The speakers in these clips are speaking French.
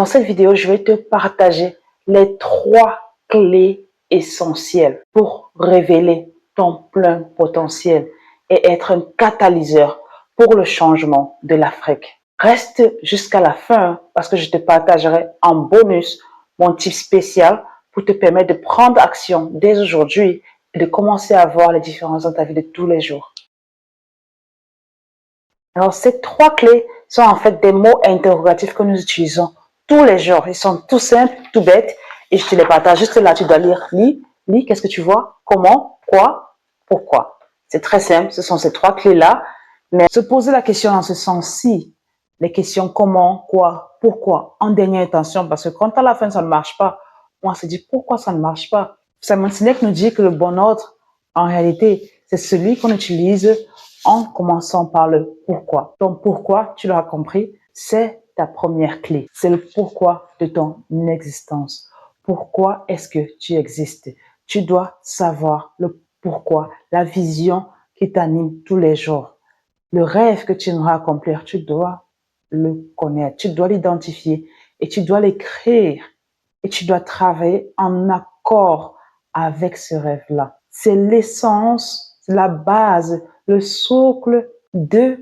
Dans cette vidéo, je vais te partager les 3 clés essentielles pour révéler ton plein potentiel et être un catalyseur pour le changement de l'Afrique. Reste jusqu'à la fin parce que je te partagerai en bonus mon tip spécial pour te permettre de prendre action dès aujourd'hui et de commencer à voir les différences dans ta vie de tous les jours. Alors, ces 3 clés sont en fait des mots interrogatifs que nous utilisons tous les jours. Ils sont tout simples, tout bêtes, et je te les partage juste là. Tu dois lire, lis, qu'est-ce que tu vois, comment, quoi, pourquoi. C'est très simple, ce sont ces 3 clés-là. Mais se poser la question dans ce sens-ci, les questions comment, quoi, pourquoi, en dernière intention, parce que quand à la fin ça ne marche pas, on se dit pourquoi ça ne marche pas. Simon Sinek nous dit que le bon ordre, en réalité, c'est celui qu'on utilise en commençant par le pourquoi. Donc pourquoi, tu l'auras compris, c'est ta première clé. C'est le pourquoi de ton existence. Pourquoi est-ce que tu existes? Tu dois savoir le pourquoi, la vision qui t'anime tous les jours. Le rêve que tu aimerais accomplir, tu dois le connaître, tu dois l'identifier et tu dois l'écrire et tu dois travailler en accord avec ce rêve-là. C'est l'essence, la base, le socle de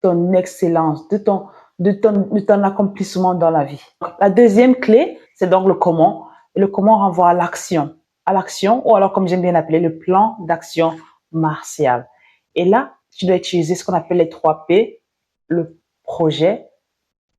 ton excellence, de ton accomplissement dans la vie. La deuxième clé, c'est donc le comment. Et le comment renvoie à l'action, ou alors comme j'aime bien l'appeler, le plan d'action martial. Et là, tu dois utiliser ce qu'on appelle les 3 P, le projet,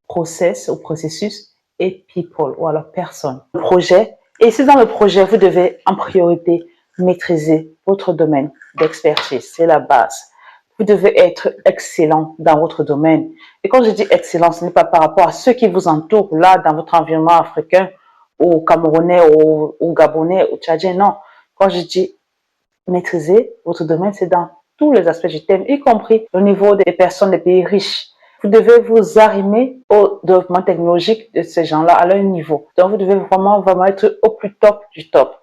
process ou processus et people ou alors personne. Le projet, et c'est dans le projet, vous devez en priorité maîtriser votre domaine d'expertise, c'est la base. Vous devez être excellent dans votre domaine. Et quand je dis excellent, ce n'est pas par rapport à ceux qui vous entourent là dans votre environnement africain ou camerounais ou gabonais ou tchadien, non. Quand je dis maîtriser votre domaine, c'est dans tous les aspects du thème, y compris au niveau des personnes des pays riches. Vous devez vous arrimer au développement technologique de ces gens-là à leur niveau. Donc, vous devez vraiment être au plus top du top.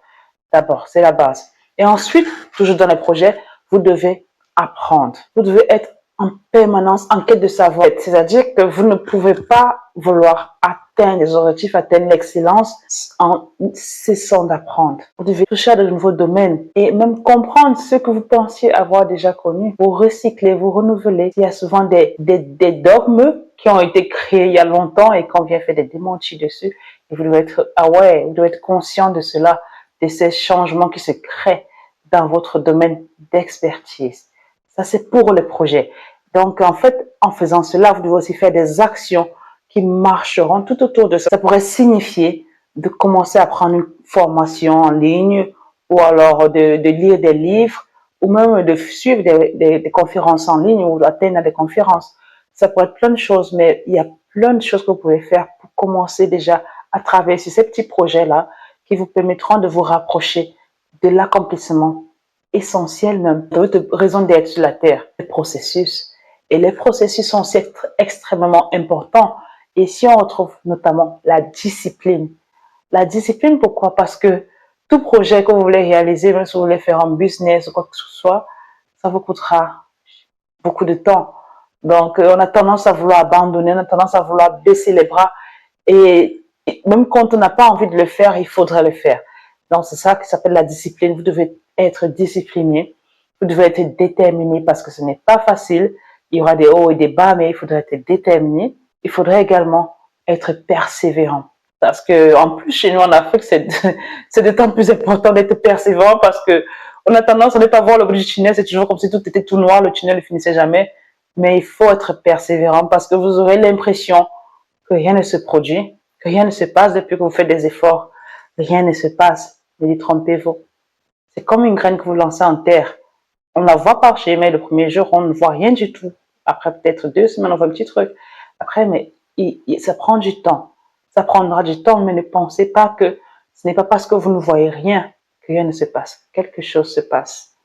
D'abord, c'est la base. Et ensuite, toujours dans les projets, vous devez apprendre. Vous devez être en permanence en quête de savoir. C'est-à-dire que vous ne pouvez pas vouloir atteindre les objectifs, atteindre l'excellence en cessant d'apprendre. Vous devez toucher à de nouveaux domaines et même comprendre ce que vous pensiez avoir déjà connu. Vous recycler, vous renouveler. Il y a souvent des dogmes qui ont été créés il y a longtemps et qu'on vient faire des démentis dessus. Et vous devez être aware, vous devez être conscient de cela, de ces changements qui se créent dans votre domaine d'expertise. Ça, c'est pour les projets. Donc, en fait, en faisant cela, vous devez aussi faire des actions qui marcheront tout autour de ça. Ça pourrait signifier de commencer à prendre une formation en ligne ou alors de lire des livres ou même de suivre des conférences en ligne ou d'atteindre des conférences. Ça pourrait être plein de choses, mais il y a plein de choses que vous pouvez faire pour commencer déjà à travailler sur ces petits projets-là qui vous permettront de vous rapprocher de l'accomplissement essentiel même de votre raison d'être sur la Terre, les processus. Et les processus sont aussi extrêmement importants. Et si on retrouve notamment la discipline. La discipline, pourquoi? Parce que tout projet que vous voulez réaliser, même si vous voulez faire un business ou quoi que ce soit, ça vous coûtera beaucoup de temps. Donc, on a tendance à vouloir abandonner, on a tendance à vouloir baisser les bras. Et même quand on n'a pas envie de le faire, il faudrait le faire. Donc, c'est ça qui s'appelle la discipline. Vous devez être discipliné. Vous devez être déterminé parce que ce n'est pas facile. Il y aura des hauts et des bas, mais il faudrait être déterminé. Il faudrait également être persévérant. Parce que, en plus, chez nous, en Afrique, c'est d'autant plus important d'être persévérant parce que on a tendance à ne pas voir le bout du tunnel. C'est toujours comme si tout était tout noir. Le tunnel ne finissait jamais. Mais il faut être persévérant parce que vous aurez l'impression que rien ne se produit, que rien ne se passe depuis que vous faites des efforts. Rien ne se passe. Ne détrompez-vous. C'est comme une graine que vous lancez en terre. On la voit marcher, mais le premier jour, on ne voit rien du tout. Après peut-être 2 semaines, on voit un petit truc. Après, mais ça prend du temps. Ça prendra du temps, mais ne pensez pas que ce n'est pas parce que vous ne voyez rien que rien ne se passe. Quelque chose se passe.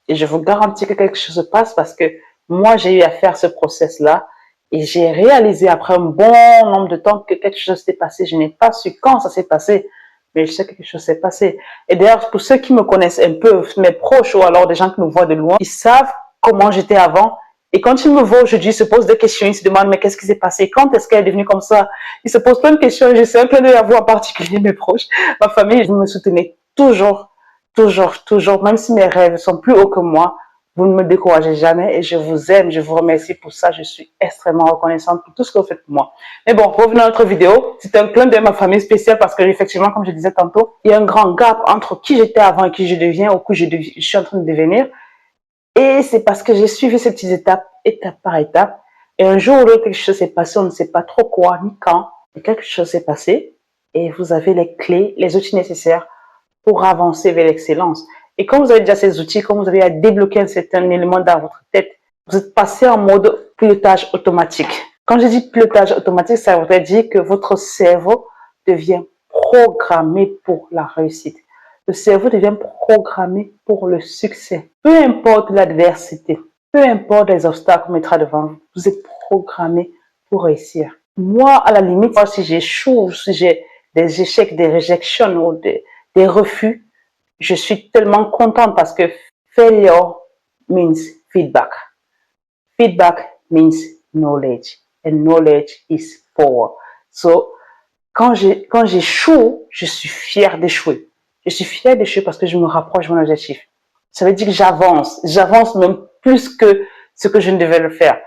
Et je vous garantis que quelque chose se passe parce que moi, j'ai eu à faire ce process-là et j'ai réalisé après un bon nombre de temps que quelque chose s'est passé. Je n'ai pas su quand ça s'est passé, mais je sais que quelque chose s'est passé. Et d'ailleurs, pour ceux qui me connaissent un peu, mes proches ou alors des gens qui me voient de loin, ils savent comment j'étais avant Et quand il me voit aujourd'hui, il se pose des questions, il se demande, mais qu'est-ce qui s'est passé? Quand est-ce qu'elle est devenue comme ça? Il se pose plein de questions. Je sais un clin d'œil à vous en particulier, mes proches, ma famille. Vous me soutenez toujours, toujours, toujours, même si mes rêves sont plus hauts que moi. Vous ne me découragez jamais et je vous aime, je vous remercie pour ça. Je suis extrêmement reconnaissante pour tout ce que vous faites pour moi. Mais bon, revenons à notre vidéo. C'est un clin d'œil à ma famille spéciale parce que effectivement, comme je disais tantôt, il y a un grand gap entre qui j'étais avant et qui je deviens ou qui je suis en train de devenir. Et c'est parce que j'ai suivi ces petites étapes, étape par étape. Et un jour ou l'autre, quelque chose s'est passé, on ne sait pas trop quoi ni quand, mais quelque chose s'est passé. Et vous avez les clés, les outils nécessaires pour avancer vers l'excellence. Et quand vous avez déjà ces outils, quand vous avez à débloquer un certain élément dans votre tête, vous êtes passé en mode pilotage automatique. Quand je dis pilotage automatique, ça voudrait dire que votre cerveau devient programmé pour la réussite. Le cerveau devient programmé pour le succès. Peu importe l'adversité, peu importe les obstacles qu'on mettra devant vous, vous êtes programmé pour réussir. Moi, à la limite, si j'échoue, si j'ai des échecs, des réjections ou des refus, je suis tellement contente parce que failure means feedback. Feedback means knowledge. And knowledge is power. So, quand j'échoue, je suis fière d'échouer. Je suis fière d'échouer parce que je me rapproche de mon objectif. Ça veut dire que j'avance. J'avance même plus que ce que je ne devais le faire.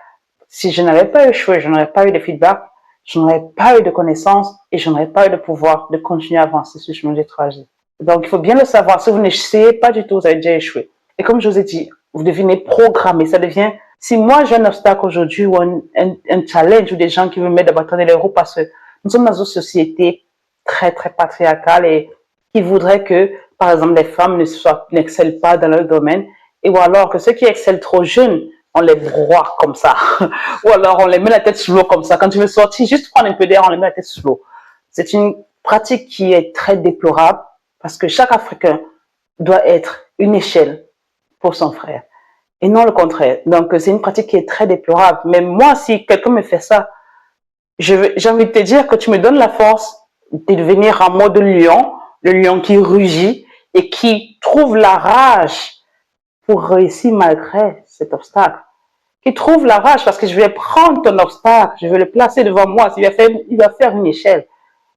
Si je n'avais pas échoué, je n'aurais pas eu de feedback, je n'aurais pas eu de connaissances et je n'aurais pas eu de pouvoir de continuer à avancer sur le chemin du trajet. Donc, il faut bien le savoir. Si vous n'essayez pas du tout, vous avez déjà échoué. Et comme je vous ai dit, vous devenez programmé. Ça devient, si moi j'ai un obstacle aujourd'hui ou un challenge ou des gens qui me mettent à bâtonner les roues parce que nous sommes dans une société très, très patriarcale et qui voudrait que, par exemple, les femmes n'excellent pas dans leur domaine et ou alors que ceux qui excellent trop jeunes, on les broie comme ça. Ou alors on les met la tête sous l'eau comme ça. Quand tu veux sortir, juste prendre un peu d'air, on les met la tête sous l'eau. C'est une pratique qui est très déplorable parce que chaque Africain doit être une échelle pour son frère et non le contraire. Donc, c'est une pratique qui est très déplorable. Mais moi, si quelqu'un me fait ça, j'ai envie de te dire que tu me donnes la force de devenir en mode lion, le lion qui rugit et qui trouve la rage pour réussir malgré cet obstacle. Qui trouve la rage parce que je vais prendre ton obstacle, je vais le placer devant moi, il va faire une échelle.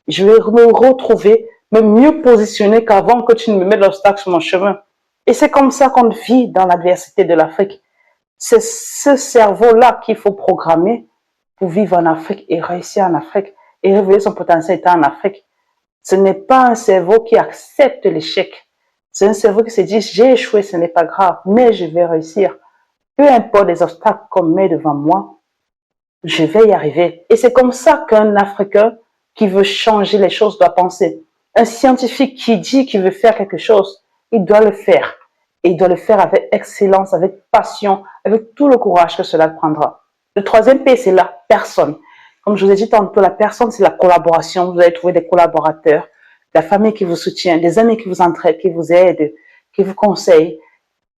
Je vais me retrouver, me mieux positionner qu'avant que tu ne me mettes l'obstacle sur mon chemin. Et c'est comme ça qu'on vit dans l'adversité de l'Afrique. C'est ce cerveau-là qu'il faut programmer pour vivre en Afrique et réussir en Afrique et révéler son potentiel étant en Afrique. Ce n'est pas un cerveau qui accepte l'échec. C'est un cerveau qui se dit, j'ai échoué, ce n'est pas grave, mais je vais réussir. Peu importe les obstacles qu'on met devant moi, je vais y arriver. Et c'est comme ça qu'un Africain qui veut changer les choses doit penser. Un scientifique qui dit qu'il veut faire quelque chose, il doit le faire. Et il doit le faire avec excellence, avec passion, avec tout le courage que cela prendra. Le troisième P, c'est la personne. Comme je vous ai dit tantôt, la personne, c'est la collaboration. Vous allez trouver des collaborateurs, la famille qui vous soutient, des amis qui vous entraident, qui vous aident, qui vous conseillent.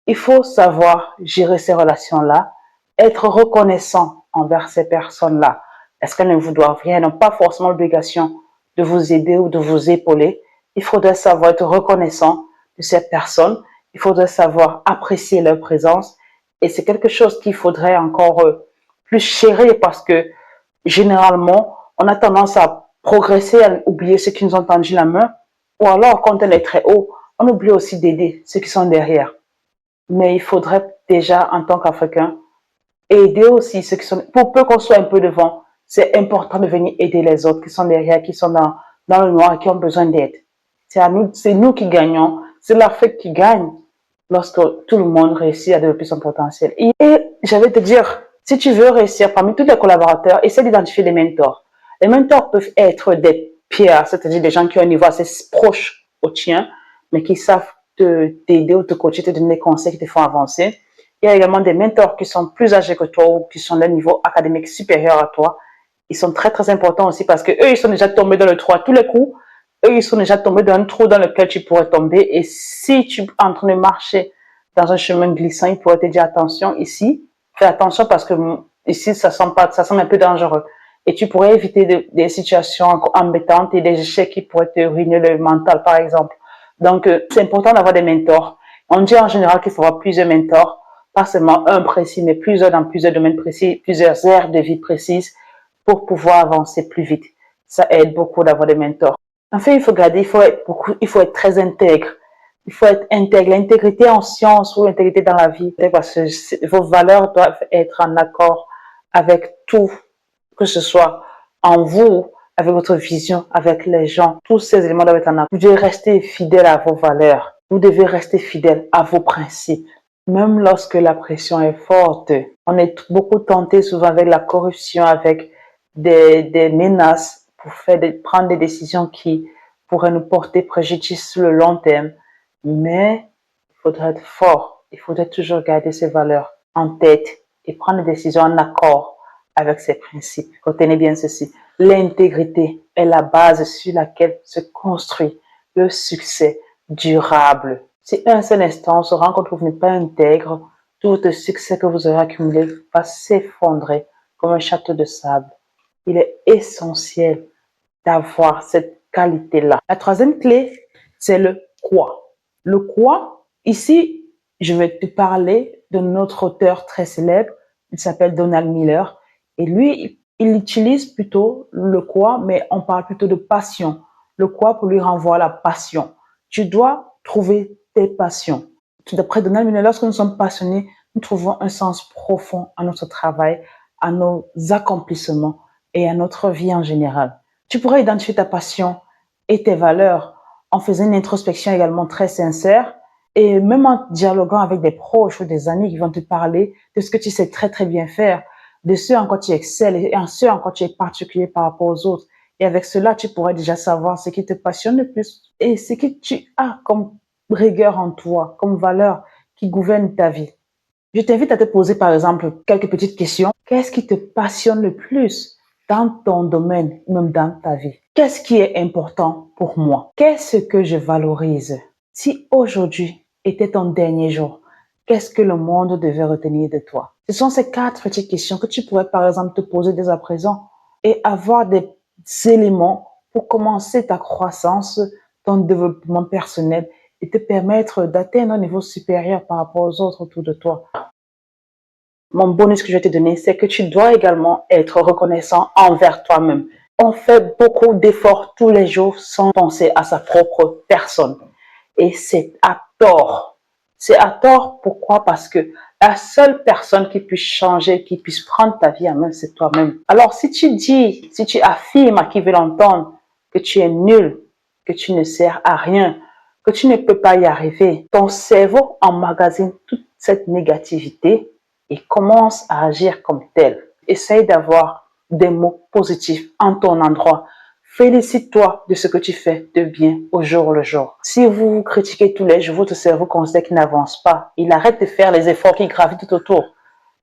Il faut savoir gérer ces relations-là, être reconnaissant envers ces personnes-là. Est-ce qu'elles ne vous doivent rien? Elles n'ont pas forcément l'obligation de vous aider ou de vous épauler. Il faudrait savoir être reconnaissant de ces personnes. Il faudrait savoir apprécier leur présence. Et c'est quelque chose qu'il faudrait encore plus chérir parce que généralement, on a tendance à progresser, à oublier ceux qui nous ont tendu la main. Ou alors, quand on est très haut, on oublie aussi d'aider ceux qui sont derrière. Mais il faudrait déjà, en tant qu'Africain, aider aussi ceux qui sont... Pour peu qu'on soit un peu devant, c'est important de venir aider les autres qui sont derrière, qui sont dans le noir et qui ont besoin d'aide. C'est nous qui gagnons. C'est l'Afrique qui gagne lorsque tout le monde réussit à développer son potentiel. Et j'allais te dire, si tu veux réussir parmi tous les collaborateurs, essaie d'identifier des mentors. Les mentors peuvent être des peers, c'est-à-dire des gens qui ont un niveau assez proche au tien, mais qui savent t'aider ou te coacher, te donner des conseils qui te font avancer. Il y a également des mentors qui sont plus âgés que toi ou qui sont d'un niveau académique supérieur à toi. Ils sont très, très importants aussi parce que eux, ils sont déjà tombés dans le trou à tous les coups. Eux, ils sont déjà tombés dans un trou dans lequel tu pourrais tomber. Et si tu es en train de marcher dans un chemin glissant, ils pourraient te dire attention ici. Fais attention parce que ici, ça semble un peu dangereux. Et tu pourrais éviter des situations embêtantes et des échecs qui pourraient te ruiner le mental, par exemple. Donc, c'est important d'avoir des mentors. On dit en général qu'il faut avoir plusieurs mentors pas seulement un précis, mais plusieurs dans plusieurs domaines précis, plusieurs aires de vie précises pour pouvoir avancer plus vite. Ça aide beaucoup d'avoir des mentors. Enfin, il faut garder, il faut être très intègre. Il faut être intègre. L'intégrité en science ou l'intégrité dans la vie, parce que vos valeurs doivent être en accord avec tout, que ce soit en vous, avec votre vision, avec les gens. Tous ces éléments doivent être en accord. Vous devez rester fidèle à vos valeurs. Vous devez rester fidèle à vos principes. Même lorsque la pression est forte, on est beaucoup tenté souvent avec la corruption, avec des menaces pour prendre des décisions qui pourraient nous porter préjudice sur le long terme. Mais il faudrait être fort. Il faudrait toujours garder ses valeurs en tête et prendre des décisions en accord avec ses principes. Retenez bien ceci. L'intégrité est la base sur laquelle se construit le succès durable. Si un seul instant on se rend compte que vous n'êtes pas intègre, tout le succès que vous aurez accumulé va s'effondrer comme un château de sable. Il est essentiel d'avoir cette qualité-là. La troisième clé, c'est le quoi. Le quoi, ici, je vais te parler de notre auteur très célèbre. Il s'appelle Donald Miller. Et lui, il utilise plutôt le quoi, mais on parle plutôt de passion. Le quoi pour lui renvoie la passion. Tu dois trouver tes passions. D'après Donald Miller, lorsque nous sommes passionnés, nous trouvons un sens profond à notre travail, à nos accomplissements et à notre vie en général. Tu pourrais identifier ta passion et tes valeurs en faisant une introspection également très sincère et même en dialoguant avec des proches ou des amis qui vont te parler de ce que tu sais très très bien faire, de ce en quoi tu excelles et en ce en quoi tu es particulier par rapport aux autres. Et avec cela, tu pourrais déjà savoir ce qui te passionne le plus et ce que tu as comme rigueur en toi, comme valeur qui gouverne ta vie. Je t'invite à te poser par exemple quelques petites questions. Qu'est-ce qui te passionne le plus dans ton domaine, même dans ta vie? Qu'est-ce qui est important pour moi? Qu'est-ce que je valorise? Si aujourd'hui était ton dernier jour, qu'est-ce que le monde devait retenir de toi? Ce sont ces 4 petites questions que tu pourrais par exemple te poser dès à présent et avoir des éléments pour commencer ta croissance, ton développement personnel et te permettre d'atteindre un niveau supérieur par rapport aux autres autour de toi. Mon bonus que je vais te donner, c'est que tu dois également être reconnaissant envers toi-même. On fait beaucoup d'efforts tous les jours sans penser à sa propre personne. Et c'est à tort. C'est à tort, pourquoi? Parce que la seule personne qui puisse changer, qui puisse prendre ta vie en main, c'est toi-même. Alors si tu affirmes à qui veut l'entendre que tu es nul, que tu ne sers à rien, que tu ne peux pas y arriver, ton cerveau emmagasine toute cette négativité et commence à agir comme tel. Essaye d'avoir des mots positifs en ton endroit. Félicite-toi de ce que tu fais de bien au jour le jour. Si vous vous critiquez tous les jours, votre cerveau considère qu'il n'avance pas. Il arrête de faire les efforts qui gravitent tout autour.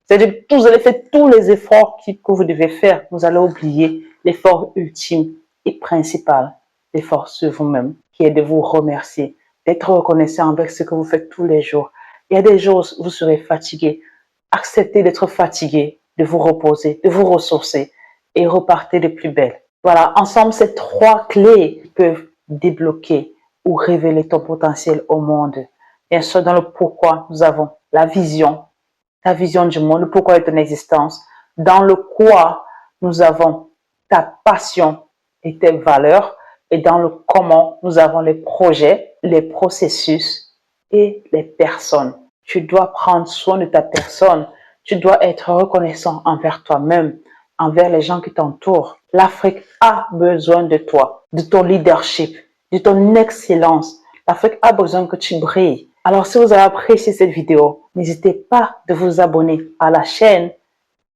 C'est-à-dire que vous allez faire tous les efforts que vous devez faire. Vous allez oublier l'effort ultime et principal, l'effort sur vous-même, qui est de vous remercier, d'être reconnaissant avec ce que vous faites tous les jours. Il y a des jours où vous serez fatigué. Acceptez d'être fatigué, de vous reposer, de vous ressourcer et repartez de plus belle. Voilà, ensemble, ces 3 clés peuvent débloquer ou révéler ton potentiel au monde. Bien sûr, dans le pourquoi, nous avons la vision du monde, le pourquoi de ton existence. Dans le quoi, nous avons ta passion et tes valeurs. Et dans le comment, nous avons les projets, les processus et les personnes. Tu dois prendre soin de ta personne. Tu dois être reconnaissant envers toi-même, envers les gens qui t'entourent. L'Afrique a besoin de toi, de ton leadership, de ton excellence. L'Afrique a besoin que tu brilles. Alors, si vous avez apprécié cette vidéo, n'hésitez pas de vous abonner à la chaîne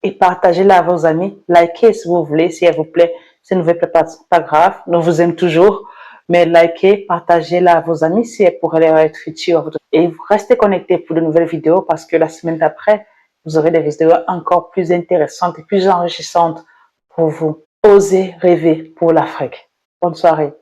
et partagez-la à vos amis. Likez si vous voulez, si elle vous plaît. Si elle ne vous plaît pas, c'est pas grave. Nous vous aimons toujours. Mais likez, partagez-la à vos amis si elle pourrait leur être utile. Et restez connectés pour de nouvelles vidéos parce que la semaine d'après, vous aurez des vidéos encore plus intéressantes et plus enrichissantes pour vous. Osez rêver pour l'Afrique. Bonne soirée.